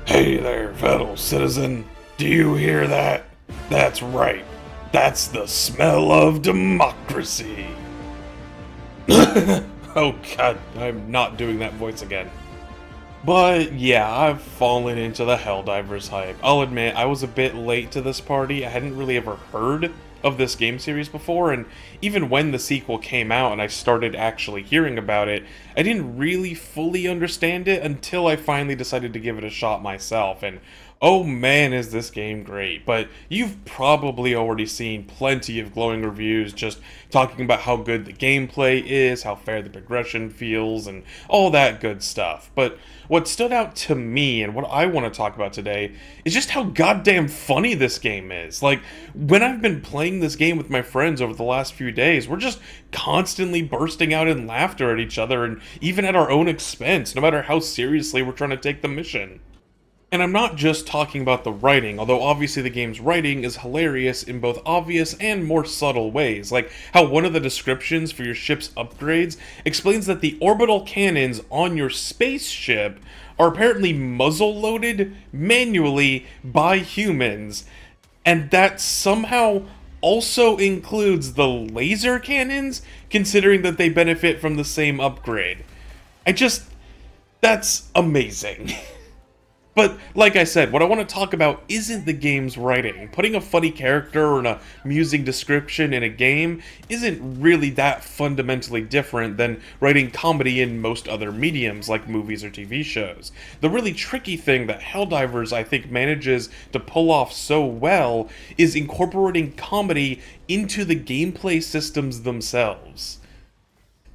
Hey there, fellow citizen. Do you hear that? That's right. That's the smell of democracy. Oh god, I'm not doing that voice again. But yeah, I've fallen into the Helldivers hype. I'll admit, I was a bit late to this party. I hadn't really ever heard of this game series before, and even when the sequel came out and I started actually hearing about it, I didn't really fully understand it until I finally decided to give it a shot myself, and oh man is this game great. But you've probably already seen plenty of glowing reviews just talking about how good the gameplay is, how fair the progression feels, and all that good stuff. But what stood out to me and what I want to talk about today is just how goddamn funny this game is. Like, when I've been playing this game with my friends over the last few days, we're just constantly bursting out in laughter at each other and even at our own expense, no matter how seriously we're trying to take the mission. And I'm not just talking about the writing, although obviously the game's writing is hilarious in both obvious and more subtle ways, like how one of the descriptions for your ship's upgrades explains that the orbital cannons on your spaceship are apparently muzzle-loaded manually by humans, and that somehow also includes the laser cannons, considering that they benefit from the same upgrade. That's amazing. But, like I said, what I want to talk about isn't the game's writing. Putting a funny character or an amusing description in a game isn't really that fundamentally different than writing comedy in most other mediums, like movies or TV shows. The really tricky thing that Helldivers, I think, manages to pull off so well is incorporating comedy into the gameplay systems themselves.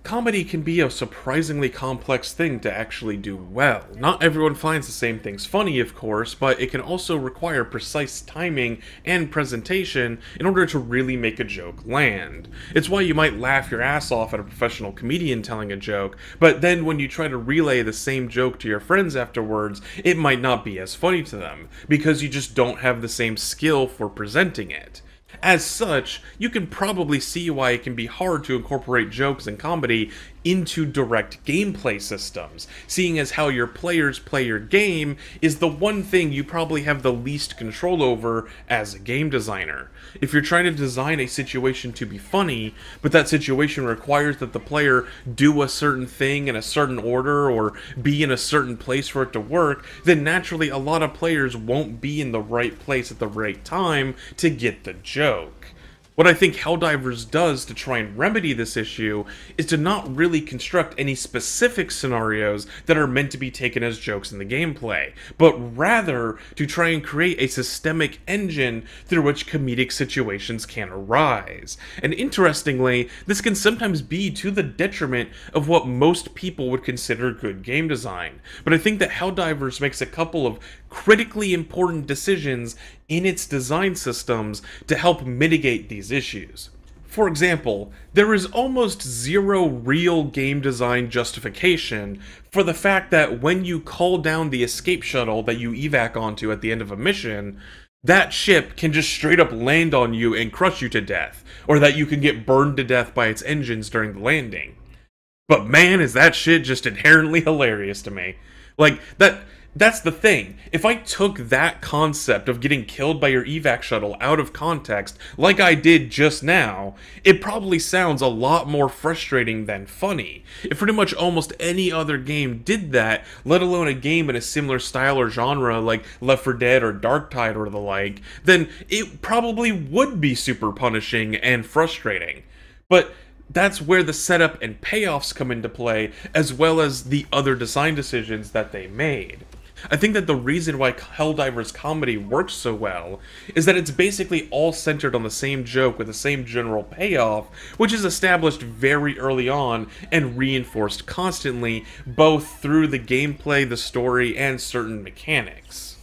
Comedy can be a surprisingly complex thing to actually do well. Not everyone finds the same things funny, of course, but it can also require precise timing and presentation in order to really make a joke land. It's why you might laugh your ass off at a professional comedian telling a joke, but then when you try to relay the same joke to your friends afterwards, it might not be as funny to them, because you just don't have the same skill for presenting it. As such, you can probably see why it can be hard to incorporate jokes and comedy into direct gameplay systems, seeing as how your players play your game is the one thing you probably have the least control over as a game designer. If you're trying to design a situation to be funny, but that situation requires that the player do a certain thing in a certain order or be in a certain place for it to work, then naturally a lot of players won't be in the right place at the right time to get the joke. What I think Helldivers does to try and remedy this issue is to not really construct any specific scenarios that are meant to be taken as jokes in the gameplay, but rather to try and create a systemic engine through which comedic situations can arise. And interestingly, this can sometimes be to the detriment of what most people would consider good game design. But I think that Helldivers makes a couple of critically important decisions in its design systems to help mitigate these issues. For example, there is almost zero real game design justification for the fact that when you call down the escape shuttle that you evac onto at the end of a mission, that ship can just straight up land on you and crush you to death, or that you can get burned to death by its engines during the landing. But man, is that shit just inherently hilarious to me. Like, that's the thing. If I took that concept of getting killed by your evac shuttle out of context, like I did just now, it probably sounds a lot more frustrating than funny. If pretty much almost any other game did that, let alone a game in a similar style or genre like Left 4 Dead or Darktide or the like, then it probably would be super punishing and frustrating. But that's where the setup and payoffs come into play, as well as the other design decisions that they made. I think that the reason why Helldivers comedy works so well is that it's basically all centered on the same joke with the same general payoff, which is established very early on and reinforced constantly, both through the gameplay, the story, and certain mechanics.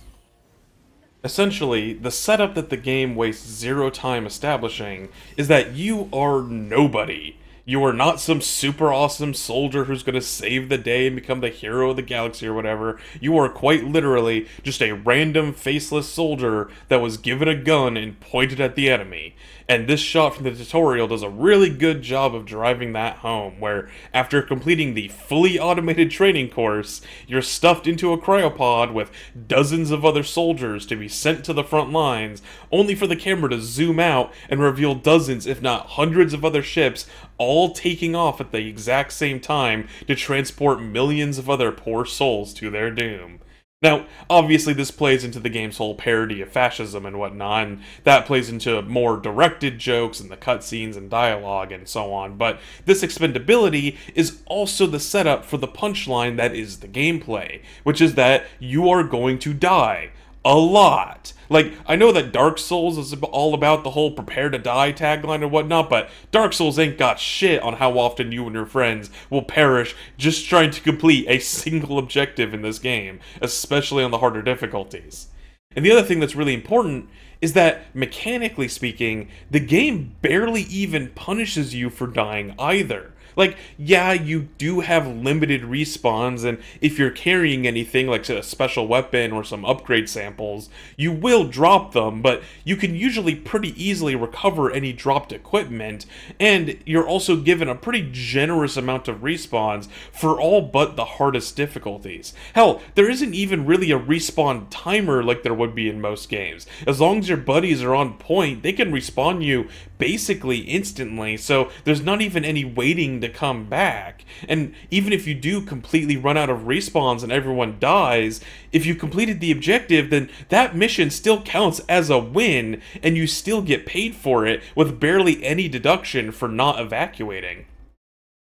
Essentially, the setup that the game wastes zero time establishing is that you are nobody. You are not some super awesome soldier who's going to save the day and become the hero of the galaxy or whatever. You are quite literally just a random faceless soldier that was given a gun and pointed at the enemy. And this shot from the tutorial does a really good job of driving that home, where after completing the fully automated training course, you're stuffed into a cryopod with dozens of other soldiers to be sent to the front lines, only for the camera to zoom out and reveal dozens, if not hundreds of other ships all taking off at the exact same time to transport millions of other poor souls to their doom. Now, obviously this plays into the game's whole parody of fascism and whatnot, and that plays into more directed jokes and the cutscenes and dialogue and so on, but this expendability is also the setup for the punchline that is the gameplay, which is that you are going to die. A lot. Like, I know that Dark Souls is all about the whole prepare to die tagline and whatnot, but Dark Souls ain't got shit on how often you and your friends will perish just trying to complete a single objective in this game, especially on the harder difficulties. And the other thing that's really important is that, mechanically speaking, the game barely even punishes you for dying either. Like, yeah, you do have limited respawns, and if you're carrying anything like a special weapon or some upgrade samples, you will drop them, but you can usually pretty easily recover any dropped equipment, and you're also given a pretty generous amount of respawns for all but the hardest difficulties. Hell, there isn't even really a respawn timer like there would be in most games. As long as your buddies are on point, they can respawn you basically instantly, so there's not even any waiting to come back. And even if you do completely run out of respawns and everyone dies, if you completed the objective, then that mission still counts as a win, and you still get paid for it with barely any deduction for not evacuating.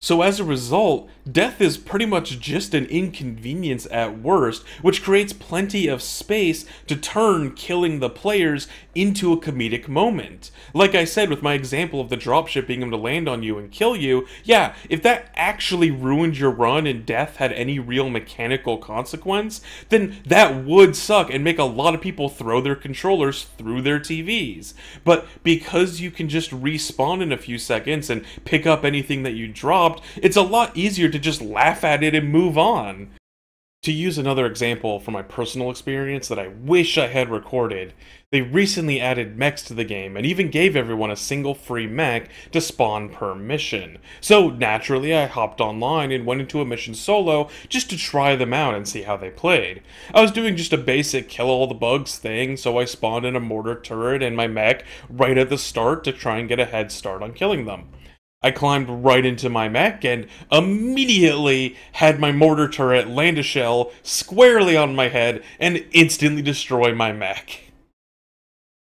So as a result, death is pretty much just an inconvenience at worst, which creates plenty of space to turn killing the players into a comedic moment. Like I said with my example of the dropship being able to land on you and kill you, yeah, if that actually ruined your run and death had any real mechanical consequence, then that would suck and make a lot of people throw their controllers through their TVs. But because you can just respawn in a few seconds and pick up anything that you dropped, it's a lot easier to just laugh at it and move on. To use another example from my personal experience that I wish I had recorded, they recently added mechs to the game and even gave everyone a single free mech to spawn per mission. So naturally I hopped online and went into a mission solo just to try them out and see how they played. I was doing just a basic kill all the bugs thing, so I spawned in a mortar turret and my mech right at the start to try and get a head start on killing them. I climbed right into my mech and immediately had my mortar turret land a shell squarely on my head and instantly destroy my mech.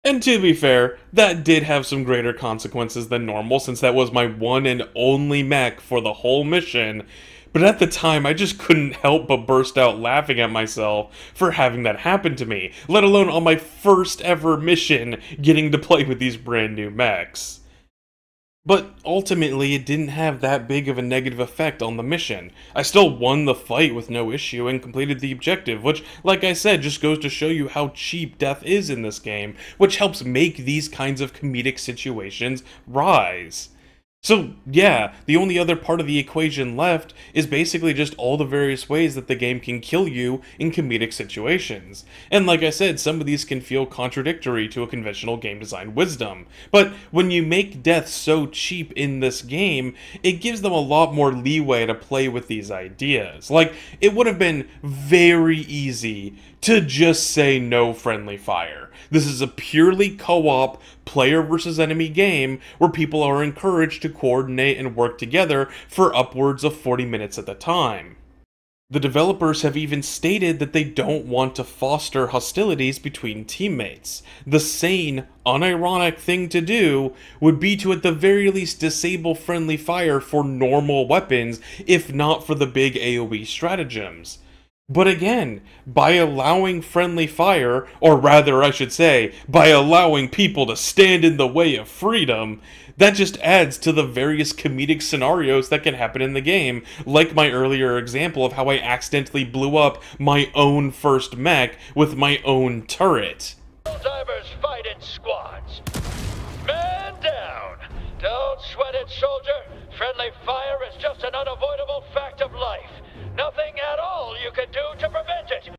And to be fair, that did have some greater consequences than normal since that was my one and only mech for the whole mission, but at the time I just couldn't help but burst out laughing at myself for having that happen to me, let alone on my first ever mission getting to play with these brand new mechs. But ultimately, it didn't have that big of a negative effect on the mission. I still won the fight with no issue and completed the objective, which, like I said, just goes to show you how cheap death is in this game, which helps make these kinds of comedic situations rise. So, yeah, the only other part of the equation left is basically just all the various ways that the game can kill you in comedic situations. And like I said, some of these can feel contradictory to a conventional game design wisdom. But when you make death so cheap in this game, it gives them a lot more leeway to play with these ideas. Like, it would have been very easy to just say no friendly fire. This is a purely co-op, player versus enemy game where people are encouraged to coordinate and work together for upwards of 40 minutes at a time. The developers have even stated that they don't want to foster hostilities between teammates. The sane, unironic thing to do would be to at the very least disable friendly fire for normal weapons, if not for the big AoE stratagems. But again, by allowing friendly fire, or rather I should say, by allowing people to stand in the way of freedom, that just adds to the various comedic scenarios that can happen in the game, like my earlier example of how I accidentally blew up my own first mech with my own turret. Helldivers fight in squads. Man down! Don't sweat it, soldier! Friendly fire is just an unavoidable fact of life. Nothing at all you can do to prevent it.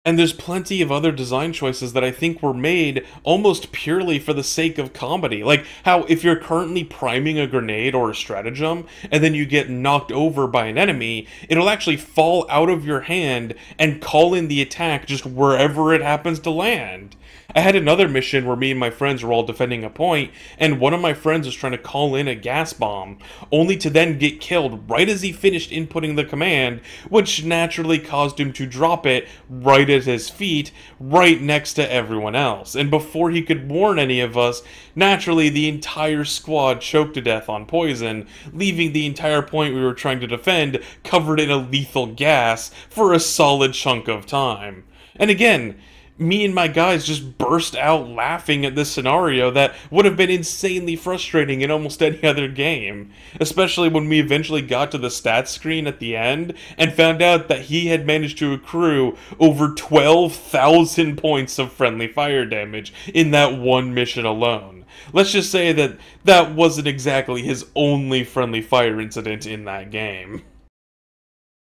And there's plenty of other design choices that I think were made almost purely for the sake of comedy. Like how if you're currently priming a grenade or a stratagem, and then you get knocked over by an enemy, it'll actually fall out of your hand and call in the attack just wherever it happens to land. I had another mission where me and my friends were all defending a point, and one of my friends was trying to call in a gas bomb, only to then get killed right as he finished inputting the command, which naturally caused him to drop it right at his feet, right next to everyone else. And before he could warn any of us, naturally the entire squad choked to death on poison, leaving the entire point we were trying to defend covered in a lethal gas for a solid chunk of time. And again, me and my guys just burst out laughing at this scenario that would have been insanely frustrating in almost any other game. Especially when we eventually got to the stats screen at the end and found out that he had managed to accrue over 12,000 points of friendly fire damage in that one mission alone. Let's just say that that wasn't exactly his only friendly fire incident in that game.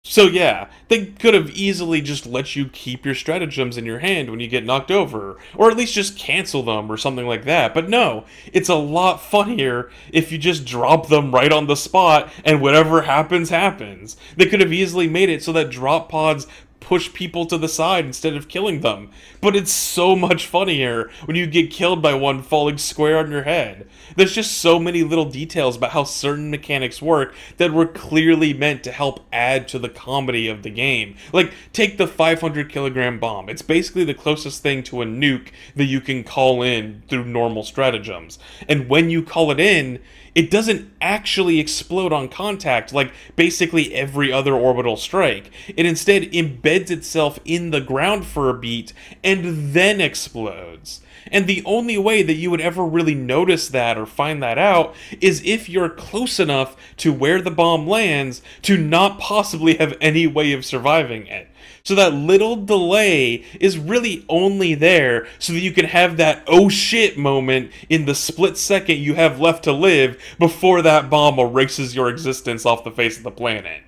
So yeah, they could have easily just let you keep your stratagems in your hand when you get knocked over, or at least just cancel them or something like that, but no, it's a lot funnier if you just drop them right on the spot and whatever happens, happens. They could have easily made it so that drop pods push people to the side instead of killing them. But it's so much funnier when you get killed by one falling square on your head. There's just so many little details about how certain mechanics work that were clearly meant to help add to the comedy of the game. Like, take the 500 kilogram bomb. It's basically the closest thing to a nuke that you can call in through normal stratagems. And when you call it in, it doesn't actually explode on contact like basically every other orbital strike. It instead embeds itself in the ground for a beat and then explodes. And the only way that you would ever really notice that or find that out is if you're close enough to where the bomb lands to not possibly have any way of surviving it. So that little delay is really only there so that you can have that oh shit moment in the split second you have left to live before that bomb erases your existence off the face of the planet.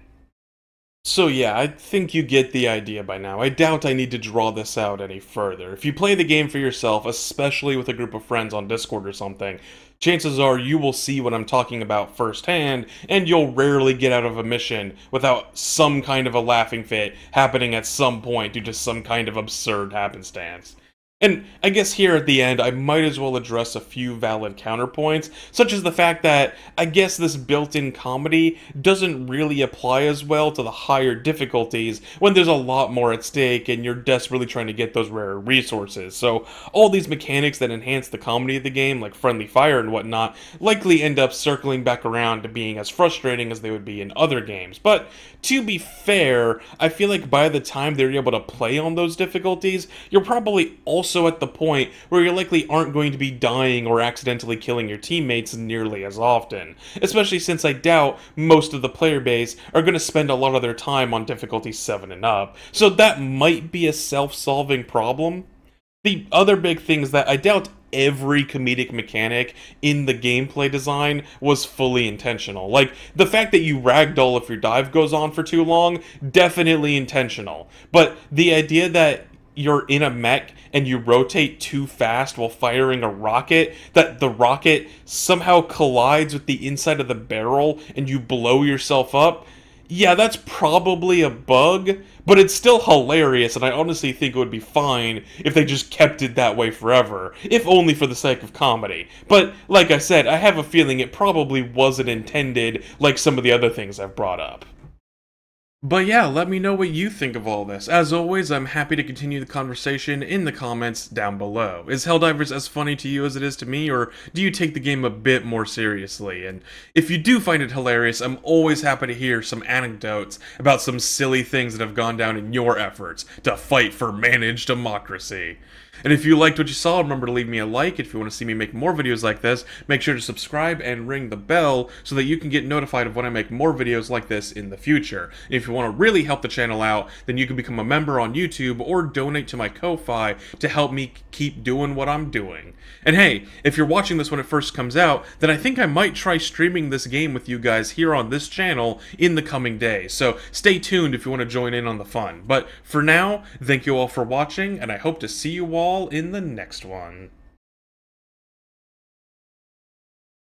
So yeah, I think you get the idea by now. I doubt I need to draw this out any further. If you play the game for yourself, especially with a group of friends on Discord or something, chances are you will see what I'm talking about firsthand, and you'll rarely get out of a mission without some kind of a laughing fit happening at some point due to some kind of absurd happenstance. And I guess here at the end, I might as well address a few valid counterpoints, such as the fact that I guess this built-in comedy doesn't really apply as well to the higher difficulties when there's a lot more at stake and you're desperately trying to get those rare resources. So all these mechanics that enhance the comedy of the game, like friendly fire and whatnot, likely end up circling back around to being as frustrating as they would be in other games. But to be fair, I feel like by the time they're able to play on those difficulties, you're probably also at the point where you likely aren't going to be dying or accidentally killing your teammates nearly as often, especially since I doubt most of the player base are going to spend a lot of their time on difficulty 7 and up, so that might be a self-solving problem. The other big thing is that I doubt every comedic mechanic in the gameplay design was fully intentional. Like, the fact that you ragdoll if your dive goes on for too long, definitely intentional. But the idea that you're in a mech and you rotate too fast while firing a rocket, that the rocket somehow collides with the inside of the barrel and you blow yourself up, yeah, that's probably a bug, but it's still hilarious, and I honestly think it would be fine if they just kept it that way forever, if only for the sake of comedy. But, like I said, I have a feeling it probably wasn't intended like some of the other things I've brought up. But yeah, let me know what you think of all this. As always, I'm happy to continue the conversation in the comments down below. Is Helldivers as funny to you as it is to me, or do you take the game a bit more seriously? And if you do find it hilarious, I'm always happy to hear some anecdotes about some silly things that have gone down in your efforts to fight for managed democracy. And if you liked what you saw, remember to leave me a like. If you want to see me make more videos like this, make sure to subscribe and ring the bell so that you can get notified of when I make more videos like this in the future. And if you want to really help the channel out, then you can become a member on YouTube or donate to my Ko-Fi to help me keep doing what I'm doing. And hey, if you're watching this when it first comes out, then I think I might try streaming this game with you guys here on this channel in the coming days. So stay tuned if you want to join in on the fun. But for now, thank you all for watching, and I hope to see you all in the next one.